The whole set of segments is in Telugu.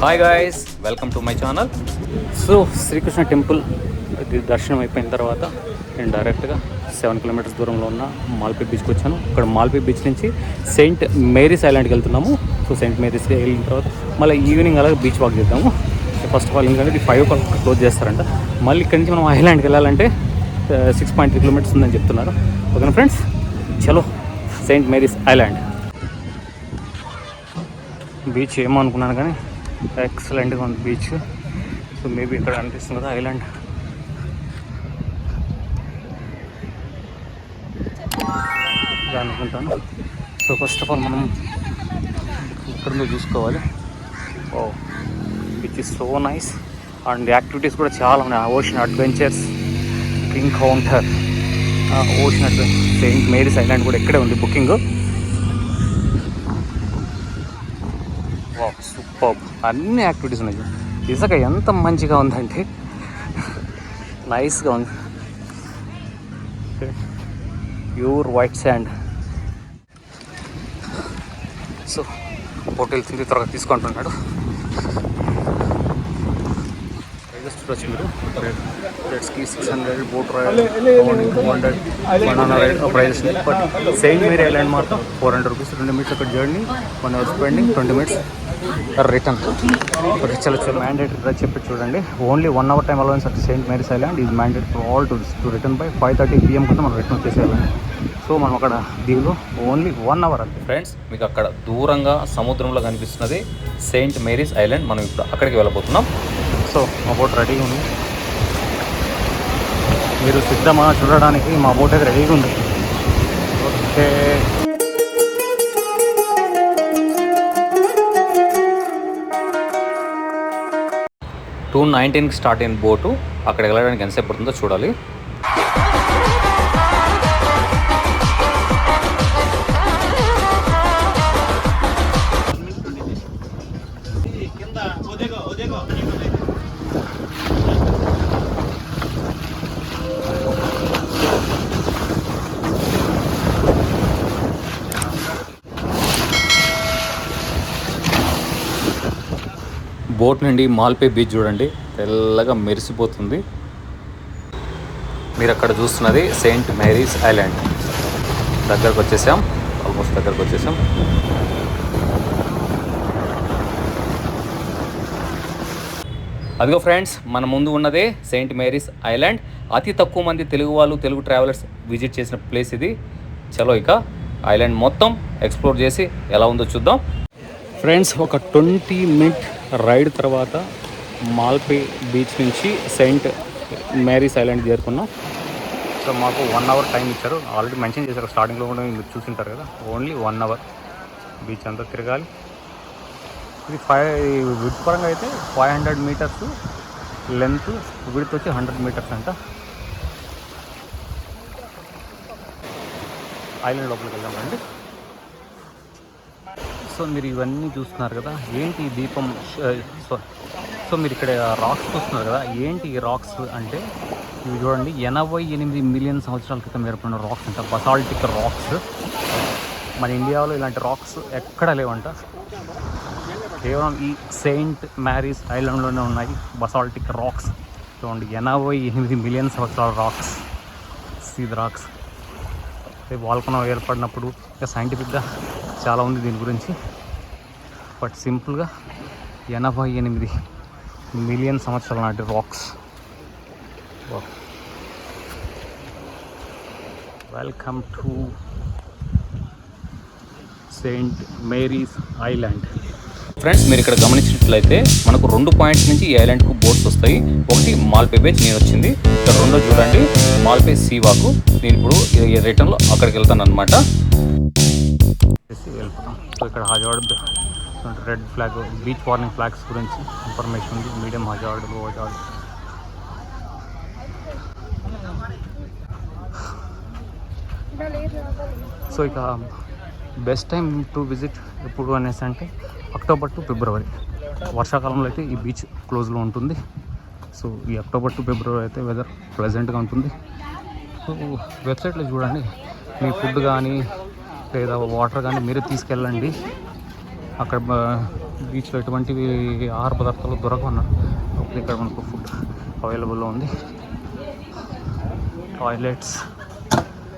Hi guys, welcome to my channel. So Srikrishna temple దర్శనం అయిపోయిన తర్వాత నేను డైరెక్ట్గా 7 కిలోమీటర్స్ దూరంలో ఉన్న మాల్పే బీచ్కి వచ్చాను. ఇక్కడ మాల్పే బీచ్ నుంచి సెయింట్ మేరీస్ ఐలాండ్కి వెళ్తున్నాము. సో సెయింట్ మేరీస్కి వెళ్ళిన తర్వాత మళ్ళీ ఈవినింగ్ అలాగే బీచ్ వాక్ చేద్దాము. ఫస్ట్ ఆఫ్ ఆల్ ఎందుకంటే 5 o'clock క్లోజ్ చేస్తారంట. మళ్ళీ ఇక్కడి నుంచి మనం ఐలాండ్కి వెళ్ళాలంటే 6.3 కిలోమీటర్స్ ఉందని చెప్తున్నారు. ఓకేనా ఫ్రెండ్స్, చలో సెయింట్ మేరీస్ ఐలాండ్. బీచ్ ఏమో అనుకున్నాను కానీ ఎక్సలెంట్గా ఉంది బీచ్. సో మేబీ ఇక్కడ అనిపిస్తుంది కదా ఐలాండ్. ఇలా అనుకుంటాను. సో ఫస్ట్ ఆఫ్ ఆల్ మనం ఇక్కడ మీద చూసుకోవాలి. Oh beach is so nice and activities కూడా చాలా ఉన్నాయి. Ocean adventures, king counter, ocean adventure, Saint Mary's Island కూడా ఇక్కడే ఉంది బుకింగ్. సూపర్, అన్ని యాక్టివిటీస్ ఉన్నాయి. ఇసుక ఎంత మంచిగా ఉందంటే నైస్గా ఉంది. Pure white sand. So hotel తిరిగి త్వరగా తీసుకుంటున్నాడు. చూడొచ్చు మీరు. Jet ski 600, boat royal 200, banana ride prices. But saint Mary island మాత్రం 400 రూపీస్, 2 minutes అక్కడ journey, 1 hour spending, 20 minutes return. Okay, చాలా మ్యాండేటరీ చెప్పి చూడండి. Only 1 hour time allowance at saint Mary's island is mandatory for all tourist to return by 5:30 PM కంటే మనం రిటర్న్ వచ్చేసేయాలి. సో మనం అక్కడ దీనిలో ఓన్లీ 1 hour అంతే. ఫ్రెండ్స్, మీకు అక్కడ దూరంగా సముద్రంలో కనిపిస్తున్నది సెయింట్ మేరీస్ ఐలాండ్. మనం ఇప్పుడు అక్కడికి వెళ్ళబోతున్నాం. సో మా బోట్ రెడీగా ఉంది. మీరు సిద్ధమా చూడడానికి? మా బోట్ అయితే రెడీగా ఉంది. ఓకే, 2:19కి స్టార్ట్ అయిన బోటు అక్కడికి వెళ్ళడానికి ఎంతసేపు పడుతుందో చూడాలి. బోట్ నుండి మాల్పే బీచ్ చూడండి, తెల్లగా మెరిసిపోతుంది. మీరు అక్కడ చూస్తున్నది సెయింట్ మేరీస్ ఐలాండ్. దగ్గరకు వచ్చేసాం, ఆల్మోస్ట్ దగ్గరకు వచ్చేసాం. అదిగో ఫ్రెండ్స్, మన ముందు ఉన్నదే సెయింట్ మేరీస్ ఐలాండ్. అతి తక్కువ మంది తెలుగు వాళ్ళు, తెలుగు ట్రావెలర్స్ విజిట్ చేసిన ప్లేస్ ఇది. చలో ఇక ఐలాండ్ మొత్తం ఎక్స్ప్లోర్ చేసి ఎలా ఉందో చూద్దాం. ఫ్రెండ్స్, ఒక 20 minute రైడ్ తర్వాత మాల్పే బీచ్ నుంచి సెయింట్ మేరీస్ ఐలాండ్ చేరుకున్నాం. సో మాకు 1 hour టైం ఇచ్చారు. ఆల్రెడీ మెన్షన్ చేశారు స్టార్టింగ్లో కూడా, మీరు చూసింటారు కదా. ఓన్లీ 1 hour బీచ్ అంతా తిరగాలి. ఇది విడ్త్ పరంగా అయితే 500 meters లెంత్, విడ్త్ వచ్చి 100 meters అంట. ఐలాండ్ లోపలికి వెళ్దాం రండి. సో మీరు ఇవన్నీ చూస్తున్నారు కదా, ఏంటి ఈ దీపం? సో మీరు ఇక్కడ రాక్స్ చూస్తున్నారు కదా, ఏంటి ఈ రాక్స్ అంటే ఇవి చూడండి, 88 million సంవత్సరాల క్రితం ఏర్పడిన రాక్స్ అంట, బసాల్టిక్ రాక్స్. మన ఇండియాలో ఇలాంటి రాక్స్ ఎక్కడ లేవంట, కేవలం ఈ సెయింట్ మేరీస్ ఐలాండ్లోనే ఉన్నాయి బసాల్టిక్ రాక్స్. చూడండి, 88 million సంవత్సరాల రాక్స్. Seed racks. వాల్కనో ఏర్పడినప్పుడు ఇంకా సైంటిఫిక్గా చాలా ఉంది దీని గురించి. బట్ సింపుల్గా 88 million సంవత్సరాల నాటి rocks. Welcome to Saint Mary's island. Friends, మీరు ఇక్కడ గమనించినట్లయితే మనకు 2 points నుంచి ఈ ఐలాండ్కు బోట్స్ వస్తాయి. ఒకటి మాల్పే బీచ్ నేను వచ్చింది, ఇక్కడ రెండో చూడండి మాల్పే సీవాకు. నేను ఇప్పుడు రిటర్న్లో అక్కడికి వెళ్తాను అనమాట. ఇక్కడ hazard red flag beach warning flags గురించి ఇన్ఫర్మేషన్ ఉంది. Medium hazard, low hazard. So ఇక బెస్ట్ టైం టు విజిట్ ఎప్పుడు అనేసి అంటే అక్టోబర్ టు ఫిబ్రవరి. వర్షాకాలంలో అయితే ఈ బీచ్ క్లోజ్లో ఉంటుంది. సో ఈ అక్టోబర్ టు ఫిబ్రవరి అయితే వెదర్ ప్లెజెంట్గా ఉంటుంది. సో వెబ్సైట్లో చూడండి, మీ ఫుడ్ కానీ లేదా వాటర్ కానీ మీరే తీసుకెళ్ళండి. అక్కడ బీచ్లో ఎటువంటివి ఆహార పదార్థాలు దొరకమన్నారు. ఇక్కడ మనకు ఫుడ్ అవైలబుల్లో ఉంది. టాయిలెట్స్.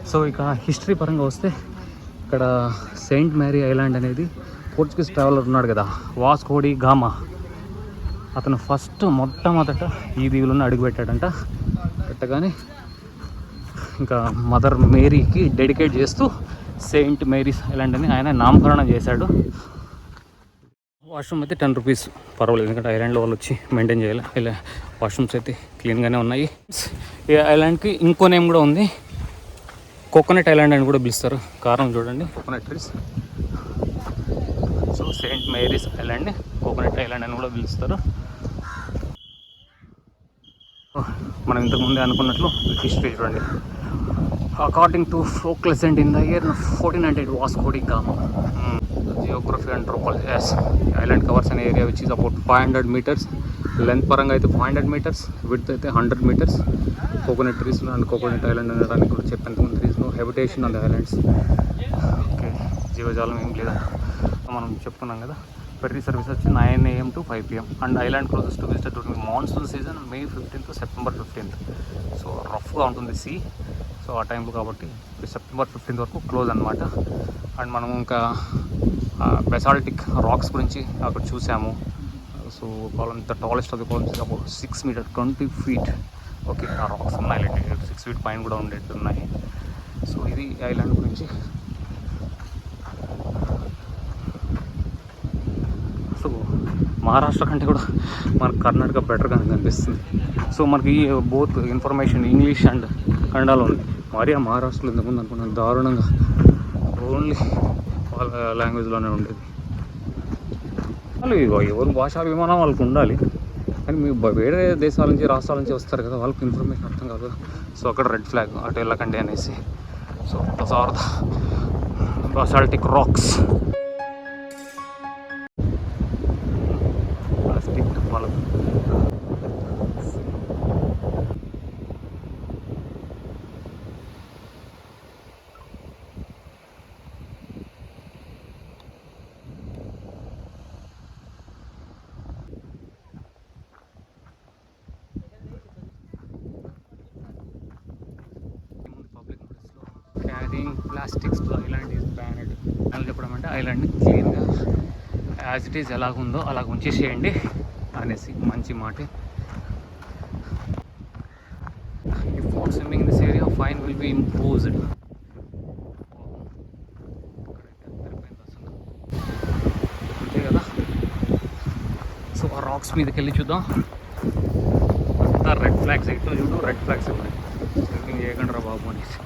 సో ఇక హిస్టరీ పరంగా వస్తే ఇక్కడ సెయింట్ మేరీ ఐలాండ్ అనేది పోర్చుగీస్ ట్రావెలర్ ఉన్నాడు కదా, వాస్కో డి గామా. అతను మొట్టమొదట ఈ దీవులను అడుగుపెట్టాడంట. పెట్టగానే ఇంకా మదర్ మేరీకి డెడికేట్ చేస్తూ సెయింట్ మేరీస్ ఐలాండ్ అని ఆయన నామకరణం చేశాడు. వాష్రూమ్ అయితే 10 రూపీస్, పర్వాలేదు, ఎందుకంటే ఐలాండ్లో వాళ్ళు వచ్చి మెయింటైన్ చేయాలి. ఇలా వాష్రూమ్స్ అయితే క్లీన్గానే ఉన్నాయి. ఈ ఐలాండ్కి ఇంకో నేమ్ కూడా ఉంది, కోకోనట్ ఐలాండ్ అని కూడా పిలుస్తారు. కారణం చూడండి, coconut trees. So Saint Mary's ఐలాండ్ని కోకోనట్ ఐలాండ్ అని కూడా పిలుస్తారు. మనం ఇంతకుముందే అనుకున్నట్లు హిస్టరీ చూడండి. According to folk legend in the year 1498 Vasco da Gama. Geography and topology. Island covers అనే area which is about 500 meters. Length పరంగా అయితే 500 meters, విడ్త్ అయితే 100 meters. Coconut trees and coconut island అనడానికి కూడా చెప్పాను. Tree no habitation on the islands. Okay, జీవజాలం ఏం లేదా మనం చెప్పుకున్నాం కదా. ఫెర్రీ సర్వీస్ వచ్చి 9 AM to 5 PM and island closes to visit during monsoon season May 15th to September 15th. So రఫ్గా ఉంటుంది సీ. సో ఆ టైంలో కాబట్టి September 15th వరకు క్లోజ్ అనమాట. అండ్ మనం ఇంకా బెసాల్టిక్ రాక్స్ గురించి అక్కడ చూసాము. So column the tallest of the columns about 6 meters 20 feet. Okay, ఆ రాక్స్ ఉన్నాయి, 6 feet పైన కూడా ఉండేట్టు ఉన్నాయి. సో ఇది ఐలాండ్ గురించి. సో మహారాష్ట్ర కంటే కూడా మనకు కర్ణాటక బెటర్గా కనిపిస్తుంది. సో మనకి బోత్ ఇన్ఫర్మేషన్ ఇంగ్లీష్ అండ్ కన్నడలో ఉంది. మరి ఆ మహారాష్ట్రలో ఇంతకుముందు అనుకున్నాను దారుణంగా ఓన్లీ వాళ్ళ లాంగ్వేజ్లోనే ఉండేది. వాళ్ళు ఎవరు భాషాభిమానం వాళ్ళకు ఉండాలి, కానీ మీ వేరే దేశాల నుంచి రాష్ట్రాల నుంచి వస్తారు కదా, వాళ్ళకి ఇన్ఫర్మేషన్ అర్థం కాదు. సో అక్కడ రెడ్ ఫ్లాగ్, అటు వెళ్ళకండి అనేసి. సో బాసాల్టిక్ రాక్స్, ప్లాస్టిక్ వాళ్ళకు. Carrying plastics to island is banned అని చెప్పడం అంటే ఐలాండ్ని క్లీన్గా యాజ్ ఇట్ ఈజ్ ఎలాగుందో అలాగ ఉంచేసేయండి అనేసి మంచి మాట. If far swimming in this area fine will be imposed. అంతే కదా. సో ఆ రాక్స్ మీదకి వెళ్ళి చూద్దాం. అంతా రెడ్ ఫ్లాగ్స్, ఎటు చూడు రెడ్ ఫ్లాగ్స్ ఉన్నాయి. స్విమ్మింగ్ చేయకుండా రా బాబు అనేసి.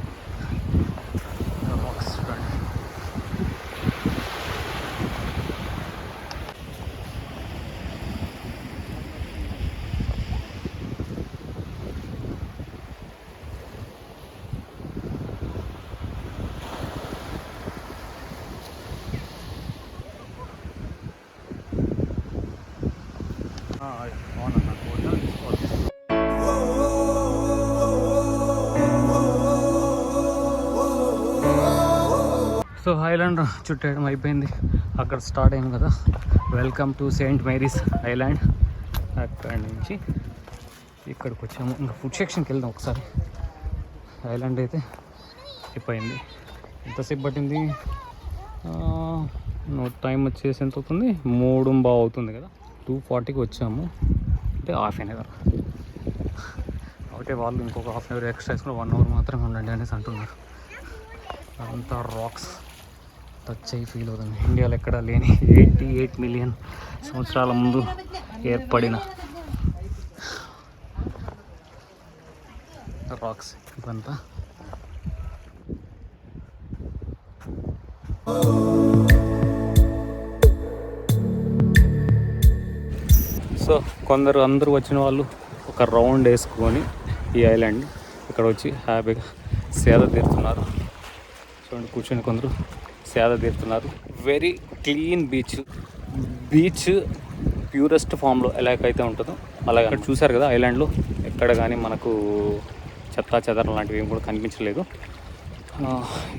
సో ఐలాండ్ చుట్టేయడం అయిపోయింది. అక్కడ స్టార్ట్ అయింది కదా, welcome to Saint Mary's island. అక్కడి నుంచి ఇక్కడికి వచ్చాము. ఇంకా ఫుడ్ సెక్షన్కి వెళ్దాం ఒకసారి. ఐలాండ్ అయితే అయిపోయింది. ఎంతసేపు పట్టింది? టైం వచ్చేసి ఎంత అవుతుంది? 3:15 అవుతుంది కదా. 2:40కి వచ్చాము, అంటే ½ an hour. కాబట్టి వాళ్ళు ఇంకొక ½ an hour ఎక్స్ట్రా వేసుకుని 1 hour మాత్రమే ఉండండి అనేసి అంటున్నారు. అంతా రాక్స్ టచ్ అయ్యి ఫీల్ అవుతుంది. ఇండియాలో ఎక్కడా లేని 88 million సంవత్సరాల ముందు ఏర్పడిన రాక్స్ ఇవంతా. సో అందరూ వచ్చిన వాళ్ళు ఒక రౌండ్ వేసుకొని ఈ ఐలాండ్ ఇక్కడ వచ్చి హ్యాపీగా సేద తీరుతున్నారు. చూడండి కూర్చొని కొందరు సేద తీరుతున్నారు. వెరీ క్లీన్ బీచ్ ప్యూరెస్ట్ ఫామ్లో ఎలాగైతే ఉంటుందో అలాగే అక్కడ చూసారు కదా ఐలాండ్లో ఎక్కడ కానీ మనకు చెత్త చెదరం లాంటివి ఏం కూడా కనిపించలేదు.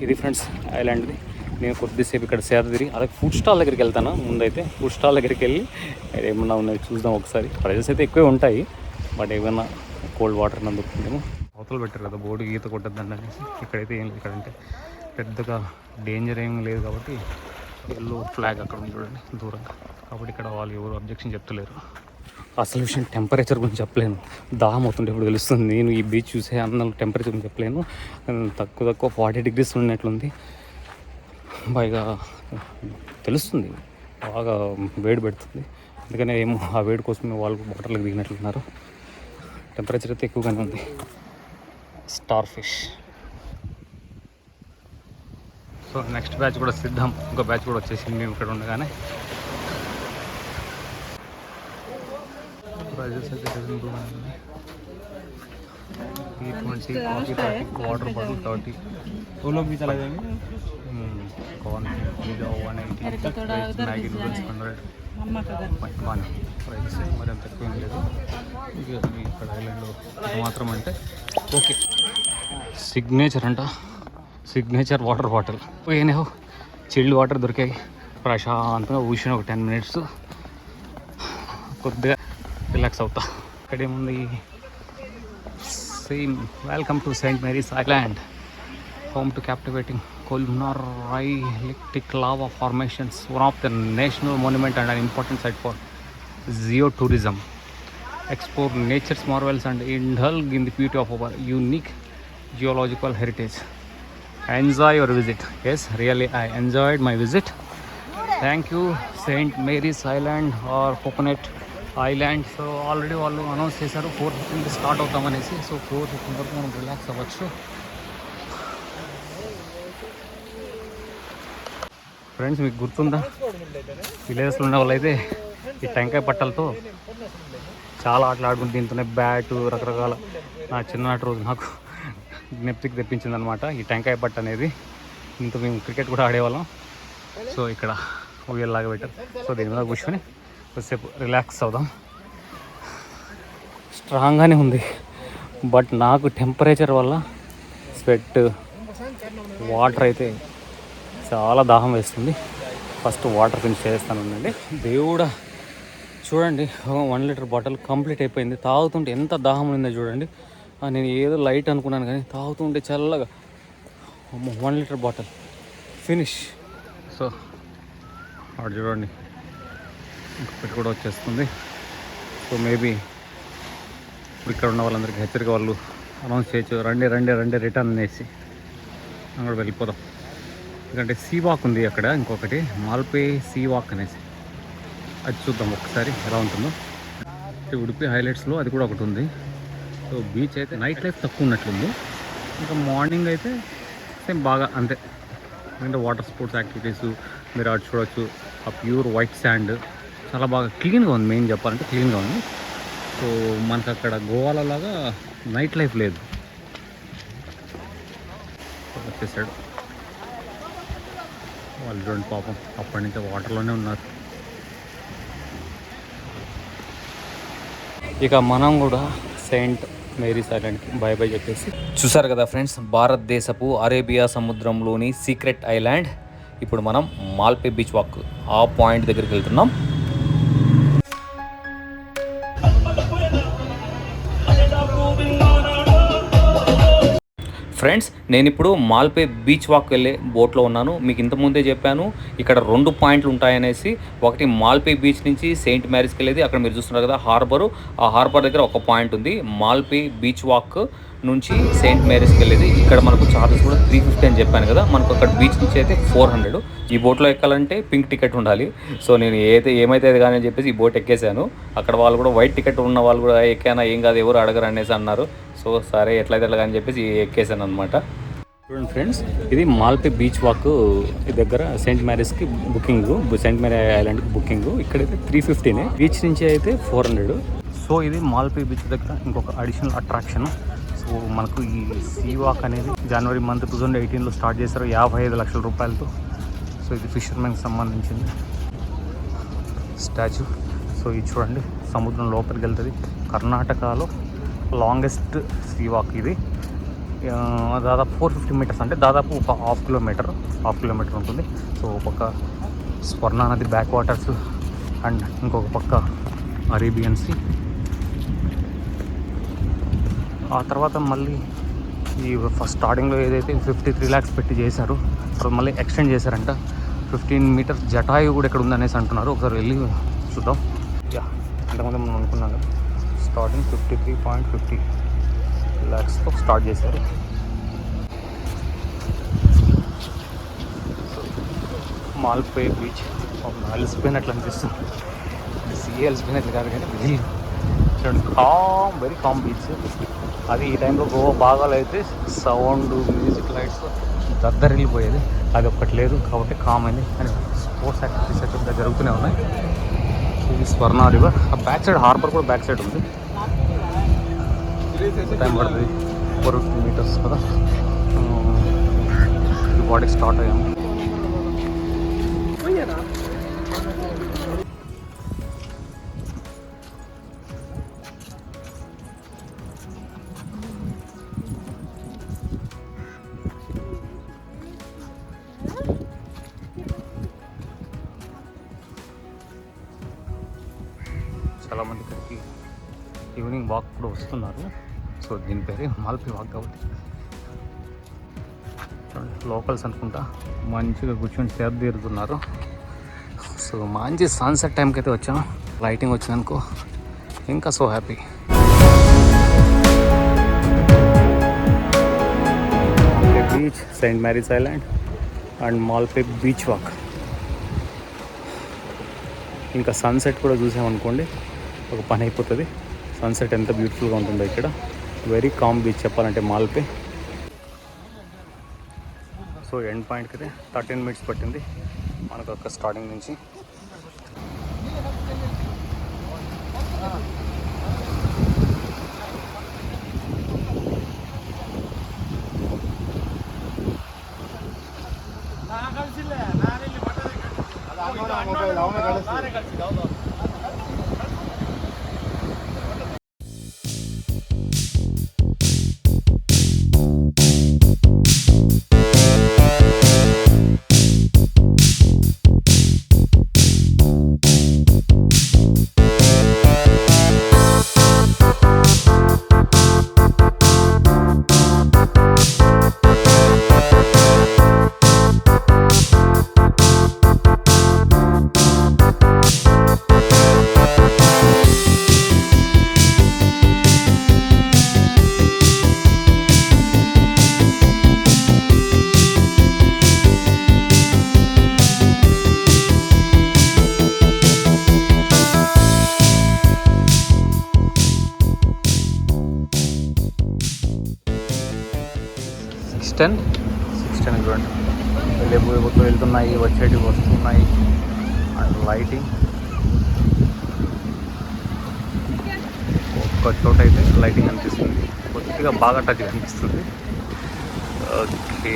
ఇది ఫ్రెండ్స్ ఐలాండ్ది. నేను కొద్దిసేపు ఇక్కడ సేద తిరిగి అలాగే ఫుడ్ స్టాల్ దగ్గరికి వెళ్తాను. ముందైతే ఫుడ్ స్టాల్ దగ్గరికి వెళ్ళి ఏమన్నా ఉన్నది చూద్దాం ఒకసారి. ప్రైజెస్ అయితే ఎక్కువే ఉంటాయి, బట్ ఏమైనా కోల్డ్ వాటర్ అందుకుంటాము. అవతలు పెట్టారు కదా బోర్డు ఈత కొట్టద్దండి అనేసి. ఇక్కడైతే ఏం లేదు, ఇక్కడంటే పెద్దగా డేంజర్ ఏం లేదు కాబట్టి ఎల్లో ఫ్లాగ్ అక్కడ ఉంది చూడండి దూరంగా, కాబట్టి ఇక్కడ వాళ్ళు ఎవరు అబ్జెక్షన్ చెప్తలేరు. అసలు విషయం టెంపరేచర్ గురించి చెప్పలేను, దాహం అవుతుంటే ఇప్పుడు తెలుస్తుంది. నేను ఈ బీచ్ చూసే అందరం టెంపరేచర్ గురించి చెప్పలేను. తక్కువ 40 degrees ఉన్నట్లుంది. పైగా తెలుస్తుంది బాగా వేడి పెడుతుంది. అందుకనే ఏమో ఆ వేడి కోసమే వాళ్ళు వాటర్లకు దిగినట్లున్నారు. టెంపరేచర్ అయితే ఎక్కువగానే ఉంది. Star fish. So next batch కూడా సిద్ధం. ఇంకో బ్యాచ్ కూడా వచ్చేసింది మేము ఇక్కడ ఉండగానే. ప్రైజెస్ అయితే T20 కాఫీ 30, వాటర్ బాటిల్ 30. वो लोग भी चला जाएंगे. कौन पिज़्ज़ा 180, मैगी नूडल्स 100. బాగా ప్రైజెస్ మరి అంత ఎక్కువ ఏం లేదు. ఇక్కడ ఐలాండ్లో మాత్రం అంటే ఓకే. సిగ్నేచర్ వాటర్ బాటిల్ పోయినావు. చిల్డ్ వాటర్ దొరికాయి. ప్రశాంతంగా కూర్చుని ఒక 10 minutes కొద్దిగా రిలాక్స్ అవుతా. ఇక్కడేముంది, same welcome to Saint Mary's Island, home to captivating columnar-rhyolitic lava formations, one of the national monument and an important site for geotourism. Explore nature's marvels and indulge in the beauty of our unique geological heritage. Enjoy your visit. Yes, really I enjoyed my visit. Thank you St. Mary's Island or Coconut Island. So already వాళ్ళు అనౌన్స్ చేశారు 4:15 స్టార్ట్ అవుతామనేసి. సో 4:15 వరకు మనం రిలాక్స్ అవ్వచ్చు. ఫ్రెండ్స్ మీకు గుర్తుందా, విలేజెస్లో ఉన్న వాళ్ళు అయితే ఈ టెంకాయ పట్టలతో చాలా ఆటలు ఆడుకుంటూ దీంతోనే బ్యాటు రకరకాల నా చిన్ననాటి రోజు నాకు జ్ఞప్తికి తెప్పించింది అనమాట ఈ టెంకాయ పట్ట అనేది. ఇంత మేము క్రికెట్ కూడా ఆడేవాళ్ళం. సో ఇక్కడ ఊయల్లాగా పెట్టారు. సో దీని మీద కూర్చొని కొద్దిసేపు రిలాక్స్ అవుదాం. స్ట్రాంగ్గానే ఉంది, బట్ నాకు టెంపరేచర్ వల్ల స్వెట్, వాటర్ అయితే చాలా దాహం వేస్తుంది. ఫస్ట్ వాటర్ ఫినిష్ చేస్తానండి. దేవుడా చూడండి, 1 liter బాటిల్ కంప్లీట్ అయిపోయింది. తాగుతుంటే ఎంత దాహం ఉందో చూడండి. నేను ఏదో లైట్ అనుకున్నాను కానీ తాగుతుంటే చల్లగా 1 liter బాటిల్ ఫినిష్. సో అక్కడ చూడండి ఇంకొకటి కూడా వచ్చేస్తుంది. సో మేబీ ఇప్పుడు ఇక్కడ ఉన్న వాళ్ళందరికీ హెచ్చరిక వాళ్ళు అనౌన్స్ చేయొచ్చు, రండి రిటర్న్ అనేసి. అక్కడ వెళ్ళిపోదాం. ఎందుకంటే సీ వాక్ ఉంది అక్కడ, ఇంకొకటి మాల్పే సీ వాక్ అనేసి. అది చూద్దాం ఒకసారి ఎలా ఉంటుందో. ఉడిపి హైలైట్స్లో అది కూడా ఒకటి ఉంది. సో బీచ్ అయితే నైట్ లైఫ్ తక్కువ ఉన్నట్లుంది. ఇంకా మార్నింగ్ అయితే సేమ్ బాగా అంతే. ఎందుకంటే వాటర్ స్పోర్ట్స్ యాక్టివిటీస్ మీరు అటు చూడవచ్చు. ఆ ప్యూర్ వైట్ శాండ్ చాలా బాగా క్లీన్గా ఉంది. మెయిన్ చెప్పాలంటే క్లీన్గా ఉంది. సో మనకు అక్కడ గోవాలలాగా నైట్ లైఫ్ లేదు. వచ్చేసాడు వాళ్ళు చూడండి, పాపం అప్పటి నుంచి వాటర్లోనే ఉన్నారు. ఇక మనం కూడా సెయింట్ మేరీస్ ఐలాండ్కి బై చెప్పేసి చూసారు కదా ఫ్రెండ్స్, భారతదేశపు అరేబియా సముద్రంలోని సీక్రెట్ ఐలాండ్. ఇప్పుడు మనం మాల్పే బీచ్ వాక్ ఆ పాయింట్ దగ్గరికి వెళ్తున్నాం. ఫ్రెండ్స్ నేను ఇప్పుడు మాల్పే బీచ్ వాక్ వెళ్ళే బోట్లో ఉన్నాను. మీకు ఇంతకుముందే చెప్పాను ఇక్కడ 2 పాయింట్లు ఉంటాయనేసి. ఒకటి మాల్పే బీచ్ నుంచి సెయింట్ మ్యారీస్కి వెళ్ళేది, అక్కడ మీరు చూస్తున్నారు కదా హార్బరు. ఆ హార్బర్ దగ్గర ఒక పాయింట్ ఉంది. మాల్పే బీచ్ వాక్ నుంచి సెయింట్ మ్యారీస్కి వెళ్ళేది. ఇక్కడ మనకు చార్జెస్ కూడా 350 అని చెప్పాను కదా. మనకు అక్కడ బీచ్ నుంచి అయితే 400. ఈ బోట్లో ఎక్కాలంటే పింక్ టికెట్ ఉండాలి. సో నేను ఏమైతే అది కానీ అని చెప్పేసి ఈ బోట్ ఎక్కేసాను. అక్కడ వాళ్ళు కూడా వైట్ టికెట్ ఉన్న వాళ్ళు కూడా ఎక్కానా ఏం కాదు ఎవరు అడగరు అనేసి అన్నారు. సో సరే ఎట్లయితే అట్లా కానీ చెప్పేసి ఎక్కేసాను అనమాట. చూడండి ఫ్రెండ్స్, ఇది మాల్పే బీచ్ వాక్ దగ్గర సెయింట్ మ్యారీస్కి బుకింగ్, సెయింట్ మ్యారీ ఐలాండ్కి బుకింగ్. ఇక్కడైతే 350 బీచ్ నుంచి అయితే 400. సో ఇది మాల్పే బీచ్ దగ్గర ఇంకొక అడిషనల్ అట్రాక్షన్. సో మనకు ఈ సీ వాక్ అనేది జనవరి మంత్ 2018లో స్టార్ట్ చేశారు 55 లక్షల రూపాయలతో. సో ఇది ఫిషర్మెన్కి సంబంధించింది స్టాచ్యూ. సో ఇది చూడండి, సముద్రం లోపలికి వెళ్తుంది. కర్ణాటకలో లాంగెస్ట్ సీ వాక్ ఇది. దాదాపు 450 మీటర్స్, అంటే దాదాపు ఒక హాఫ్ కిలోమీటర్ ఉంటుంది. సో ఒక పక్క స్వర్ణ నది బ్యాక్ వాటర్స్ అండ్ ఇంకొక పక్క అరేబియన్ సీ. ఆ తర్వాత మళ్ళీ ఈ ఫస్ట్ స్టార్టింగ్లో ఏదైతే 53 lakhs పెట్టి చేశారు, తర్వాత మళ్ళీ ఎక్స్టెండ్ చేశారంట. 15 మీటర్స్ జటాయు కూడా ఇక్కడ ఉందనేసి అంటున్నారు. ఒకసారి వెళ్ళి చూద్దాం. యా, అంతకుముందు మనం అనుకున్నాం కదా, స్టార్టింగ్ 53.50 lakhsతో స్టార్ట్ చేశారు. మాల్పే బీచ్ అలసిపోయినట్లు అనిపిస్తుంది. అలసిపోయినట్లు కాదు కానీ వీళ్ళు చూడండి, వెరీ కామ్ బీచ్. అది ఈ టైంలో గోవా బాగాలో అయితే సౌండ్, మ్యూజిక్, లైట్స్ దద్దరిల్లిపోయేది. అది ఒక్కటి లేదు కాబట్టి కామ్ అయింది. అండ్ స్పోర్ట్స్ యాక్టివిటీస్ అయితే జరుగుతూనే ఉన్నాయి. ఇది స్వర్ణ రివర్. ఆ బ్యాక్ సైడ్ హార్బర్ కూడా బ్యాక్ సైడ్ ఉంది. టైం పడుతుంది, 450 మీటర్స్ కదా. బాడీ స్టార్ట్ అయ్యాము. చాలామంది ఇక్కడికి ఈవినింగ్ వాక్ కూడా వస్తున్నారు. సో దీని పేరే మాల్పే వాక్ కాబట్టి లోకల్స్ అనుకుంటా మంచిగా కూర్చొని సేద తీరుతున్నారు. సో మంచి సన్సెట్ టైంకి అయితే వచ్చాం. లైటింగ్ వచ్చిందనుకో ఇంకా so happy. Beach, Saint marries island and Malpe beach walk. ఇంకా సన్సెట్ కూడా చూసామనుకోండి ఒక పని అయిపోతుంది. సన్సెట్ ఎంత బ్యూటిఫుల్గా ఉంటుందో ఇక్కడ. వెరీ కామ్ బీచ్ చెప్పాలంటే మాల్పే. సో ఎండ్ పాయింట్కి అయితే 13 minutes పట్టింది మనకు ఒక స్టార్టింగ్ నుంచి. సిక్స్టెన్ చూడండి, వెళ్ళిపోతూ వెళ్తున్నాయి, వచ్చేటివి వస్తున్నాయి. అండ్ లైటింగ్ ఒక్క చోట అయితే లైటింగ్ అనిపిస్తుంది, కొద్దిగా బాగా టచ్ అనిపిస్తుంది. ఓకే,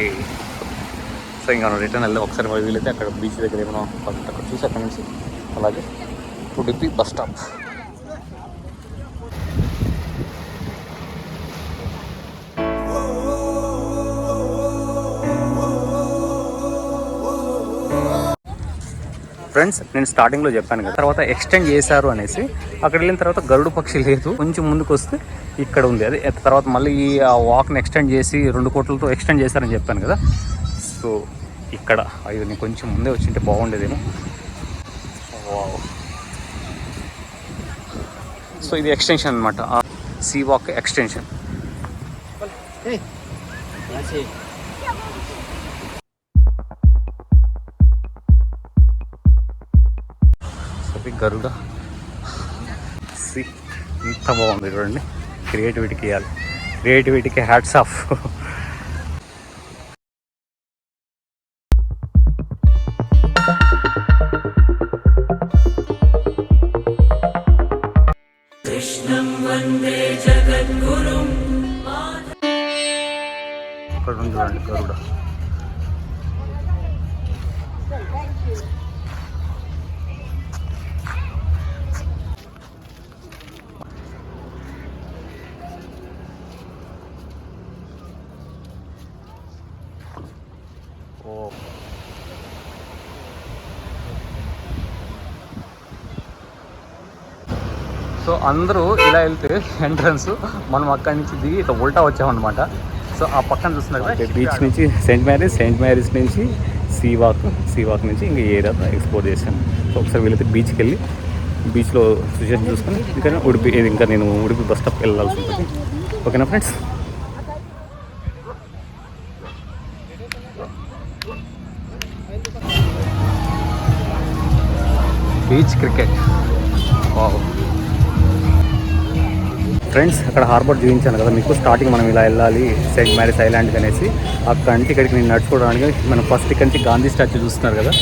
సో ఇంకా రిటర్న్ వెళ్తే ఒకసారి వీలైతే అక్కడ బీచ్ దగ్గర ఏమైనా అక్కడ చూసి అక్కడ నుంచి అలాగే ఉడిపి బస్ స్టాప్. ఫ్రెండ్స్, నేను స్టార్టింగ్లో చెప్పాను కదా, తర్వాత ఎక్స్టెండ్ చేశారు అనేసి. అక్కడ వెళ్ళిన తర్వాత గరుడు పక్షి లేదు, కొంచెం ముందుకు వస్తే ఇక్కడ ఉంది. అది తర్వాత మళ్ళీ ఈ వాక్ని ఎక్స్టెండ్ చేసి 2 కోట్లతో ఎక్స్టెండ్ చేశారని చెప్పాను కదా. సో ఇక్కడ అయ్యో, నేను కొంచెం ముందే వచ్చింటే బాగుండేదేమో. సో ఇది ఎక్స్టెన్షన్ అనమాట, సీ వాక్ ఎక్స్టెన్షన్. గరుడ సి ఇంత బాగుంది చూడండి. క్రియేటివిటీకి ఇవ్వాలి, క్రియేటివిటీకి హ్యాట్స్ ఆఫ్. ఇక్కడ ఉంది చూడండి గరుడ. ఓ సో అందరూ ఇలా వెళ్తే ఎంట్రన్స్, మనం అక్కడి నుంచి దిగి ఇట్లా ఉల్టా వచ్చామన్నమాట. సో ఆ పక్కన చూస్తున్నారు కదా బీచ్ నుంచి సెయింట్ మ్యారీస్ నుంచి సీవాక్ నుంచి ఇంకా ఏరియా ఎక్స్ప్లోర్ చేశాను. సో ఒకసారి వెళితే బీచ్కి వెళ్ళి బీచ్లో సిచ్యువేషన్ చూసుకొని ఇంకా నేను ఉడిపి బస్ స్టాప్కి వెళ్ళాల్సి ఉంటుంది. ఓకేనా ఫ్రెండ్స్? బీచ్ క్రికెట్ ఫ్రెండ్స్, అక్కడ హార్బర్ చూపించాను కదా మీకు స్టార్టింగ్. మనం ఇలా వెళ్ళాలి సెయింట్ మ్యారీస్ ఐలాండ్కి అనేసి. అక్కడి నుంచి ఇక్కడికి నేను నడుచుకోవడానికి మనం ఫస్ట్ ఇక్కడి నుంచి గాంధీ స్టాచ్యూ చూస్తున్నారు కదా,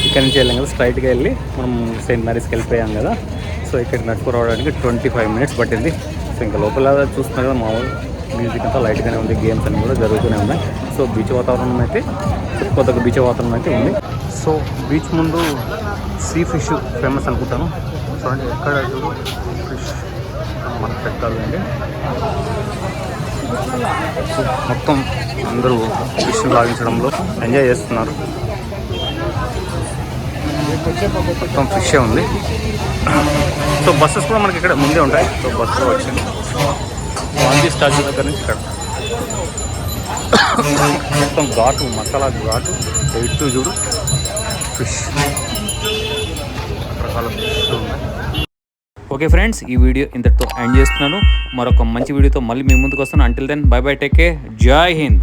ఇక్కడి నుంచి వెళ్ళాం కదా, స్ట్రైట్గా వెళ్ళి మనం సెయింట్ మ్యారీస్కి వెళ్ళిపోయాం కదా. సో ఇక్కడికి నడుచుకోవడానికి 25 minutes పట్టింది. సో ఇంకా లోపల చూస్తున్నారు కదా, మామూలు మ్యూజిక్ అంతా లైట్గానే ఉంది, గేమ్స్ అన్నీ కూడా జరుగుతూనే ఉన్నాయి. సో బీచ్ వాతావరణం అయితే కొత్తగా బీచ్ వాతావరణం అయితే ఉంది. సో బీచ్ ముందు సీ ఫిష్ ఫేమస్ అనుకుంటాను. చూడండి ఎక్కడ ఫిష్ మనకు పెట్టాలండి. మొత్తం అందరూ ఫిష్ లాగించడంలో ఎంజాయ్ చేస్తున్నారు. మొత్తం ఫిషే ఉంది. సో బస్సెస్ కూడా మనకి ఇక్కడ ముందే ఉంటాయి. సో బస్సులో వచ్చింది గాంధీ స్టాచ్యూ దగ్గర నుంచి ఇక్కడ మొత్తం ఘాటు, మసాలా ఘాటు, ఎయిట్ చూడు ఫిష్, రకరకాల ఫిష్ ఉన్నాయి. ఓకే ఫ్రెండ్స్, ఈ వీడియో ఇంతటితో ఎండ్ చేస్తున్నాను. మరొక మంచి వీడియోతో మళ్ళీ మీ ముందుకు వస్తాను. Until then bye bye, take care, జై హింద్.